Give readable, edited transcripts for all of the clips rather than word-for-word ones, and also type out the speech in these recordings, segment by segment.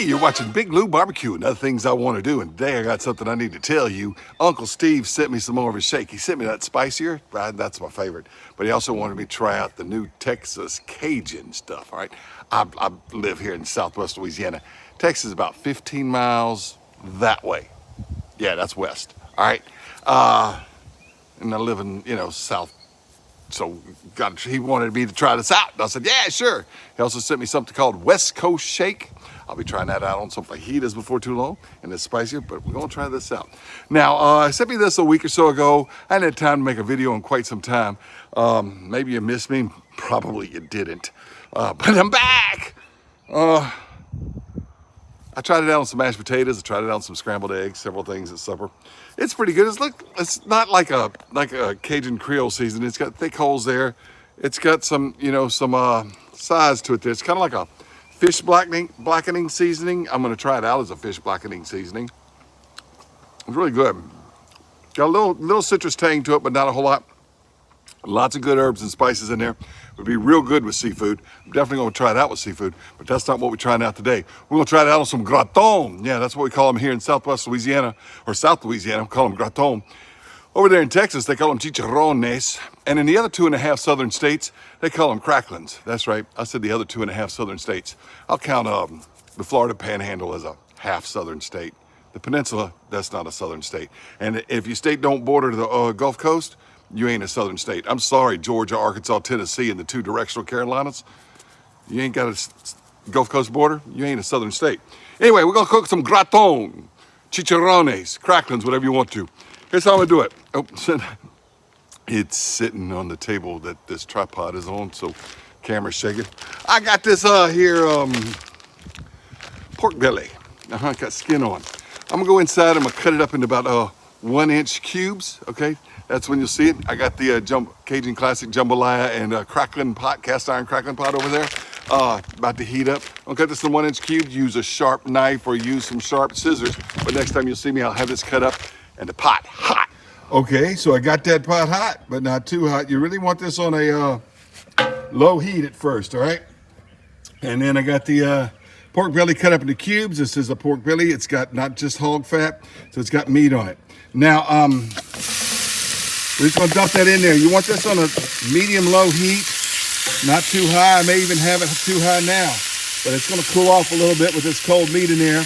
Hey, you're watching Big Lou Barbecue and other things I want to do. And today I got something I need to tell you. Uncle Steve sent me some more of his shake. He sent me that spicier. That's my favorite. But he also wanted me to try out the new Texas Cajun stuff, all right? I live here in Southwest Louisiana. Texas is about 15 miles that way. Yeah, that's west, all right? And I live in, south. So he wanted me to try this out. And I said, yeah, sure. He also sent me something called West Coast Shake. I'll be trying that out on some fajitas before too long, and it's spicier, but we're gonna try this out. Now, he sent me this a week or so ago. I hadn't had time to make a video in quite some time. Maybe you missed me, probably you didn't. But I'm back. I tried it out on some mashed potatoes. I tried it out on some scrambled eggs, several things at supper. It's pretty good. It's not like a Cajun Creole season. It's got thick holes there. It's got some, some size to it there. It's kind of like a fish blackening seasoning. I'm gonna try it out as a fish blackening seasoning. It's really good. Got a little citrus tang to it, but not a whole lot. Lots of good herbs and spices in there. Would be real good with seafood. I'm definitely gonna try it out with seafood, but that's not what we're trying out today. We're gonna try it out on some Gratons. Yeah, that's what we call them here in Southwest Louisiana, or South Louisiana, we call them Gratons. Over there in Texas, they call them Chicharones. And in the other 2.5 southern states, they call them cracklins. That's right, I said the other 2.5 southern states. I'll count the Florida Panhandle as a half southern state. The peninsula, that's not a southern state. And if your state don't border the Gulf Coast, you ain't a southern state. I'm sorry, Georgia, Arkansas, Tennessee, and the 2 directional Carolinas. You ain't got a Gulf Coast border, you ain't a southern state. Anyway, we're gonna cook some Gratons, Chicharones, cracklins, whatever you want to. Here's how I'm gonna do it. Oh, it's sitting on the table that this tripod is on, so camera's shaking. I got this here pork belly. Got skin on. I'm gonna go inside. I'm gonna cut it up into about 1-inch cubes. Okay, that's when you'll see it. I got the Cajun Classic Jambalaya and Cracklin pot, cast iron Cracklin pot over there. About to heat up. I'll cut this in 1-inch cubes. Use a sharp knife or use some sharp scissors. But next time you'll see me, I'll have this cut up and the pot hot. Okay, so I got that pot hot, but not too hot. You really want this on a low heat at first, all right? And then I got the pork belly cut up into cubes. This is a pork belly. It's got not just hog fat, so it's got meat on it. Now, we're just gonna dump that in there. You want this on a medium-low heat, not too high. I may even have it too high now, but it's gonna cool off a little bit with this cold meat in there.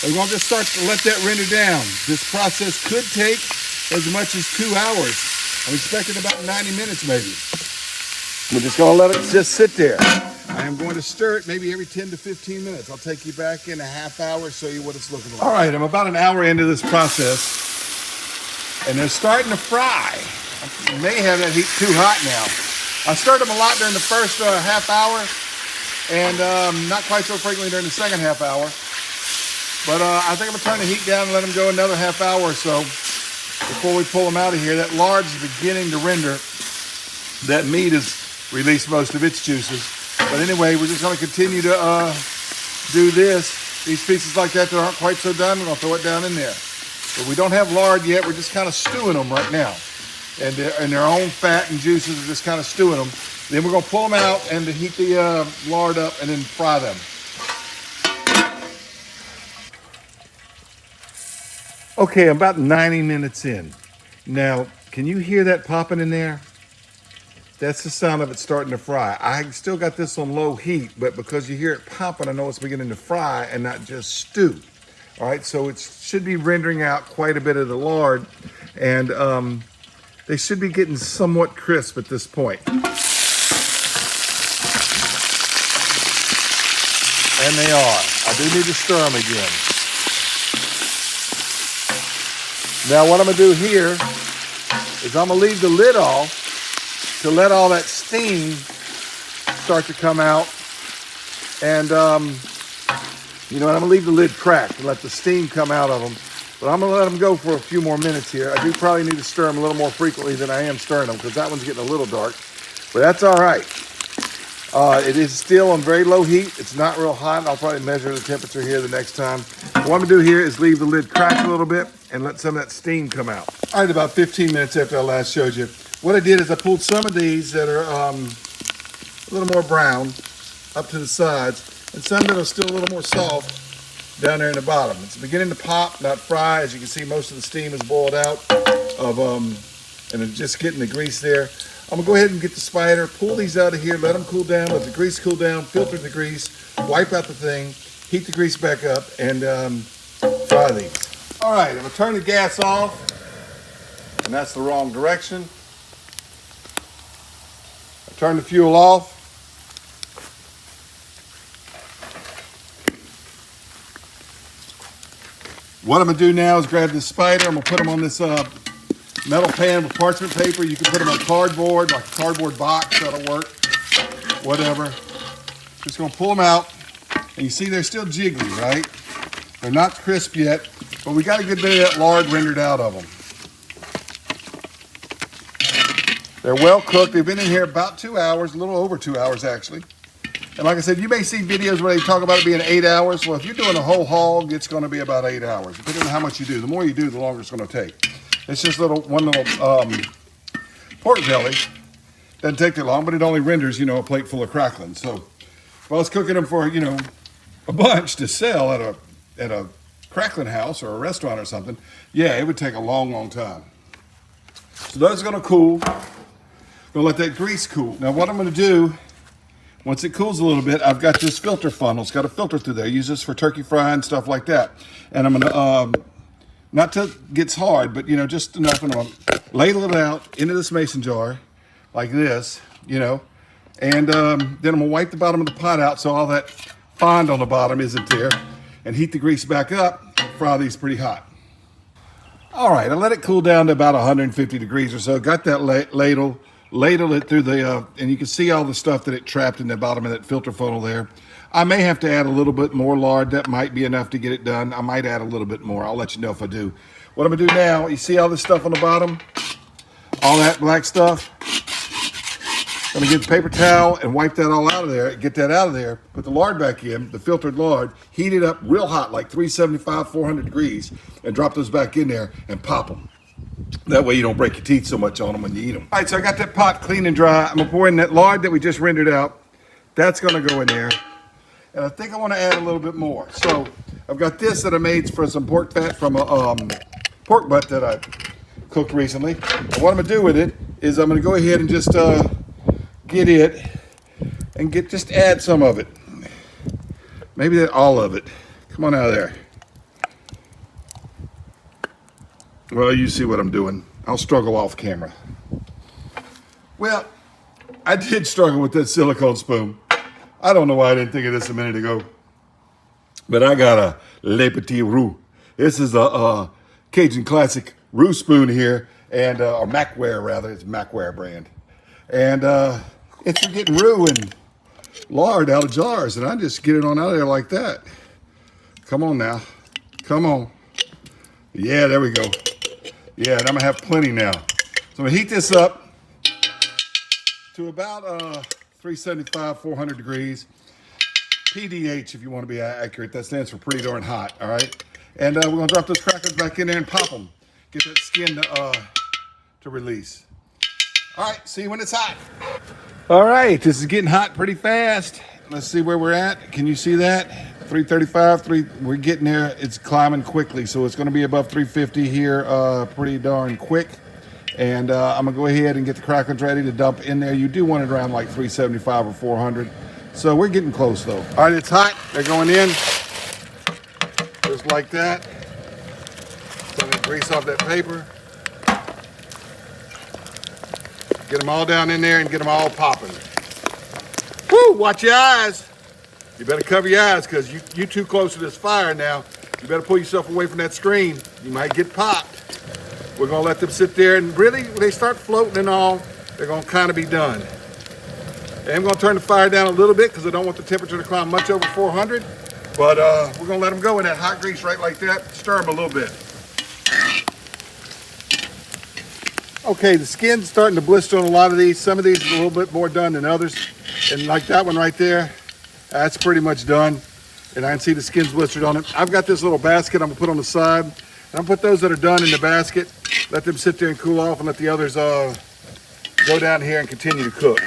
We're gonna just start to let that render down. This process could take as much as 2 hours. I'm expecting about 90 minutes maybe. We're just gonna let it just sit there. I am going to stir it maybe every 10 to 15 minutes. I'll take you back in a half hour, show you what it's looking like. All right, I'm about an hour into this process, and they're starting to fry. I may have that heat too hot now. I stirred them a lot during the first half hour, and not quite so frequently during the second half hour. But I think I'm gonna turn the heat down and let them go another half hour or so before we pull them out of here. That lard is beginning to render. That meat has released most of its juices. But anyway, we're just gonna continue to do this. These pieces like that aren't quite so done, we're gonna throw it down in there. But we don't have lard yet, we're just kind of stewing them right now. And their own fat and juices are just kind of stewing them. Then we're gonna pull them out and heat the lard up and then fry them. Okay, I'm about 90 minutes in. Now, can you hear that popping in there? That's the sound of it starting to fry. I still got this on low heat, but because you hear it popping, I know it's beginning to fry and not just stew. All right, so it should be rendering out quite a bit of the lard, and they should be getting somewhat crisp at this point. And they are. I do need to stir them again. Now what I'm gonna do here is I'm gonna leave the lid off to let all that steam start to come out. And I'm gonna leave the lid cracked and let the steam come out of them. But I'm gonna let them go for a few more minutes here. I do probably need to stir them a little more frequently than I am stirring them because that one's getting a little dark, but that's all right. It is still on very low heat. It's not real hot. I'll probably measure the temperature here the next time. What I'm gonna do here is leave the lid cracked a little bit and let some of that steam come out. All right, about 15 minutes after I last showed you, what I did is I pulled some of these that are a little more brown up to the sides, and some that are still a little more soft down there in the bottom. It's beginning to pop, not fry. As you can see, most of the steam is boiled out and it's just getting the grease there. I'm gonna go ahead and get the spider, pull these out of here, let them cool down, let the grease cool down, filter the grease, wipe out the thing, heat the grease back up, and fry these. All right, I'm gonna turn the gas off, and that's the wrong direction. I turn the fuel off. What I'm gonna do now is grab this spider. I'm gonna put them on this metal pan with parchment paper. You can put them on cardboard, like a cardboard box, that'll work, whatever. Just gonna pull them out, and you see they're still jiggly, right? They're not crisp yet, but we got a good bit of that lard rendered out of them. They're well cooked. They've been in here about 2 hours, a little over 2 hours actually. And like I said, you may see videos where they talk about it being 8 hours. Well, if you're doing a whole hog, it's gonna be about 8 hours, depending on how much you do. The more you do, the longer it's gonna take. It's just one little pork belly. Doesn't take that long, but it only renders, a plate full of cracklins. So if I was cooking them for, a bunch to sell at a cracklin house or a restaurant or something, yeah, it would take a long, long time. So those are gonna cool. Gonna let that grease cool. Now what I'm gonna do, once it cools a little bit, I've got this filter funnel. It's got a filter through there. I use this for turkey fry and stuff like that. And I'm gonna, not till it gets hard, but just enough, and I'm gonna ladle it out into this mason jar like this, and then I'm gonna wipe the bottom of the pot out so all that fond on the bottom isn't there, and heat the grease back up, fry these pretty hot. All right, I let it cool down to about 150 degrees or so. Got that ladle it through the, and you can see all the stuff that it trapped in the bottom of that filter funnel there. I may have to add a little bit more lard. That might be enough to get it done. I might add a little bit more. I'll let you know if I do. What I'm gonna do now, you see all this stuff on the bottom? All that black stuff? I'm gonna get the paper towel and wipe that all out of there, get that out of there, put the lard back in, the filtered lard, heat it up real hot, like 375, 400 degrees, and drop those back in there and pop them. That way you don't break your teeth so much on them when you eat them. All right, so I got that pot clean and dry. I'm gonna pour in that lard that we just rendered out. That's gonna go in there. And I think I wanna add a little bit more. So I've got this that I made for some pork fat from a pork butt that I cooked recently. And what I'm gonna do with it is I'm gonna go ahead and just get it and just add some of it. Maybe all of it. Come on out of there. Well, you see what I'm doing. I'll struggle off camera. Well, I did struggle with that silicone spoon. I don't know why I didn't think of this a minute ago. But I got a Le Petit Roux. This is a Cajun Classic roux spoon here, and or Macware rather. It's a Macware brand. And it's for getting roux and lard out of jars, and I just get it on out of there like that. Come on now. Come on. Yeah, there we go. Yeah, and I'm gonna have plenty now. So I'm gonna heat this up to about 375, 400 degrees. PDH if you want to be accurate. That stands for pretty darn hot, all right? And we're gonna drop those crackers back in there and pop them. Get that skin to release. All right, see you when it's hot. All right, this is getting hot pretty fast. Let's see where we're at. Can you see that? 335, we're getting there. It's climbing quickly, so it's gonna be above 350 here pretty darn quick. And I'm gonna go ahead and get the cracklins ready to dump in there. You do want it around like 375 or 400. So we're getting close though. All right, it's hot, they're going in. Just like that. So I'm gonna grease off that paper. Get them all down in there and get them all popping. Woo, watch your eyes. You better cover your eyes because you too close to this fire now. You better pull yourself away from that screen. You might get popped. We're gonna let them sit there, and really when they start floating and all, they're gonna kind of be done. And I'm gonna turn the fire down a little bit because I don't want the temperature to climb much over 400. But we're gonna let them go in that hot grease right like that. Stir them a little bit. Okay, the skin's starting to blister on a lot of these. Some of these are a little bit more done than others. And like that one right there, that's pretty much done. And I can see the skin's blistered on it. I've got this little basket I'm gonna put on the side. And I'm gonna put those that are done in the basket, let them sit there and cool off, and let the others go down here and continue to cook.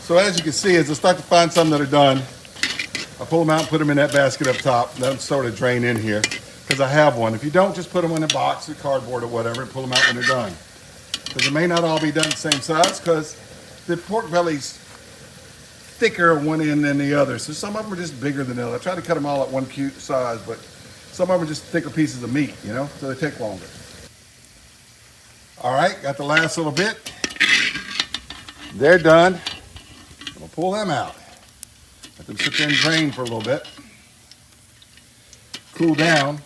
So as you can see, as I start to find some that are done, I pull them out and put them in that basket up top. Let them sort of drain in here because I have one. If you don't, just put them in a box or cardboard or whatever and pull them out when they're done. Because it may not all be done the same size because the pork belly's thicker on one end than the other. So some of them are just bigger than the other. I try to cut them all at one cute size, but some of them are just thicker pieces of meat, you know, so they take longer. All right, got the last little bit. They're done. I'm gonna pull them out. Let them sit there and drain for a little bit. Cool down,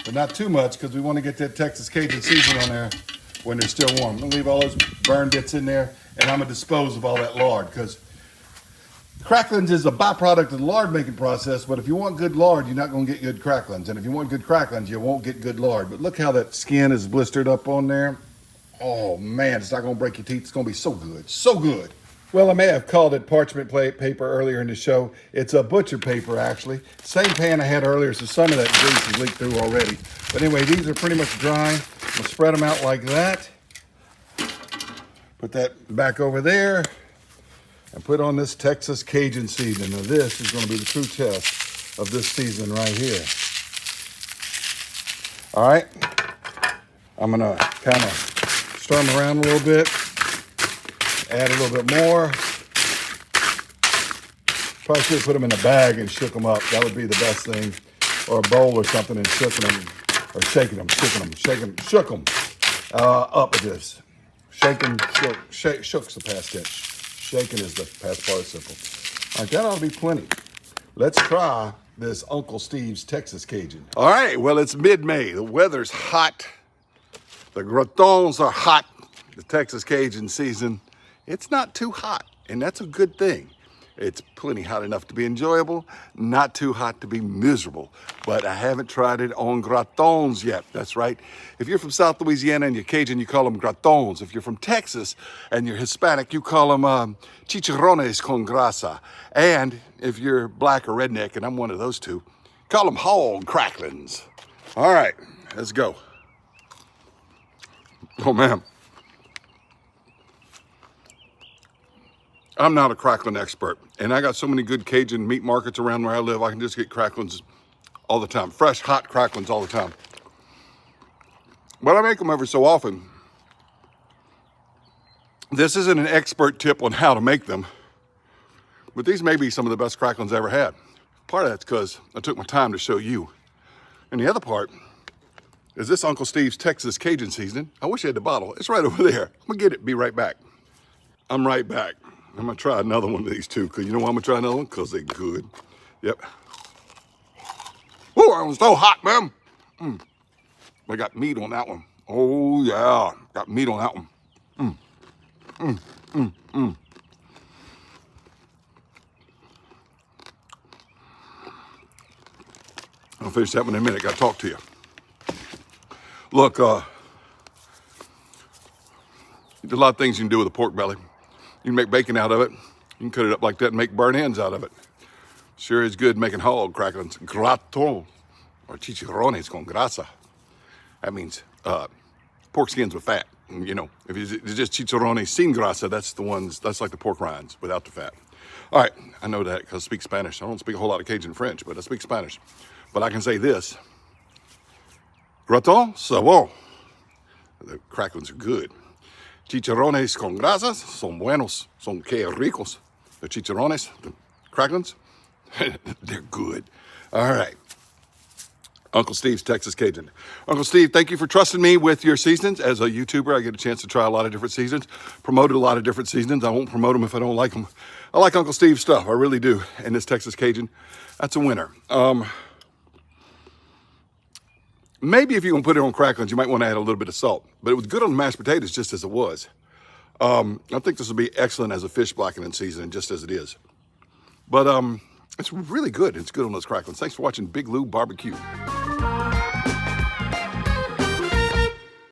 but not too much because we want to get that Texas Cajun Seasoning on there when they're still warm. I'm gonna leave all those burn bits in there, and I'm gonna dispose of all that lard because cracklins is a byproduct of the lard making process, but if you want good lard, you're not gonna get good cracklins. And if you want good cracklins, you won't get good lard. But look how that skin is blistered up on there. Oh man, it's not gonna break your teeth. It's gonna be so good, so good. Well, I may have called it parchment paper earlier in the show. It's a butcher paper, actually. Same pan I had earlier, so some of that grease has leaked through already. But anyway, these are pretty much dry. I'm gonna spread them out like that. Put that back over there and put on this Texas Cajun seasoning. Now this is gonna be the true test of this seasoning right here. All right, I'm gonna kind of stir them around a little bit. Add a little bit more. Probably should have put them in a bag and shook them up. That would be the best thing. Or a bowl or something and shooking them, or shaking them, shook them up with this. Shaking, shook's the past tense. Shaking is the past participle. All right, that ought to be plenty. Let's try this Uncle Steve's Texas Cajun. All right, well, it's mid-May. The weather's hot. The Gratons are hot. The Texas Cajun season, it's not too hot, and that's a good thing. It's plenty hot enough to be enjoyable, not too hot to be miserable. But I haven't tried it on Gratons yet. That's right. If you're from South Louisiana and you're Cajun, you call them Gratons. If you're from Texas and you're Hispanic, you call them Chicharones con grasa. And if you're black or redneck, and I'm one of those two, call them hog cracklins. All right, let's go. Oh, man. I'm not a cracklin expert, and I got so many good Cajun meat markets around where I live, I can just get cracklins all the time. Fresh, hot cracklins all the time. But I make them every so often. This isn't an expert tip on how to make them, but these may be some of the best cracklins I ever had. Part of that's because I took my time to show you. And the other part is this Uncle Steve's Texas Cajun Seasoning. I wish I had the bottle. It's right over there. I'm gonna get it, be right back. I'm right back. I'm gonna try another one of these too, because you know why I'm gonna try another one? Because they're good. Yep. Oh, that was so hot, man. I got meat on that one. Oh yeah, got meat on that one. I'll finish that one in a minute. Got to talk to you. Look, there's a lot of things you can do with a pork belly. You can make bacon out of it. You can cut it up like that and make burnt ends out of it. Sure is good making hog cracklins. Gratons, or chicharones con grasa. That means pork skins with fat. And, you know, if it's just chicharones sin grasa, that's the ones, that's like the pork rinds without the fat. All right, I know that because I speak Spanish. I don't speak a whole lot of Cajun French, but I speak Spanish. But I can say this. Graton, c'est bon. The cracklins are good. Chicharones con grasas son buenos, son que ricos. The chicharones, the cracklins, they're good. All right. Uncle Steve's Texas Cajun. Uncle Steve, thank you for trusting me with your seasonings. As a YouTuber, I get a chance to try a lot of different seasonings, promoted a lot of different seasonings. I won't promote them if I don't like them. I like Uncle Steve's stuff, I really do. And this Texas Cajun, that's a winner. Maybe if you're gonna put it on cracklins, you might want to add a little bit of salt. But it was good on the mashed potatoes just as it was. I think this will be excellent as a fish blackening seasoning, just as it is. But it's really good. It's good on those cracklins. Thanks for watching Big Lou Barbecue.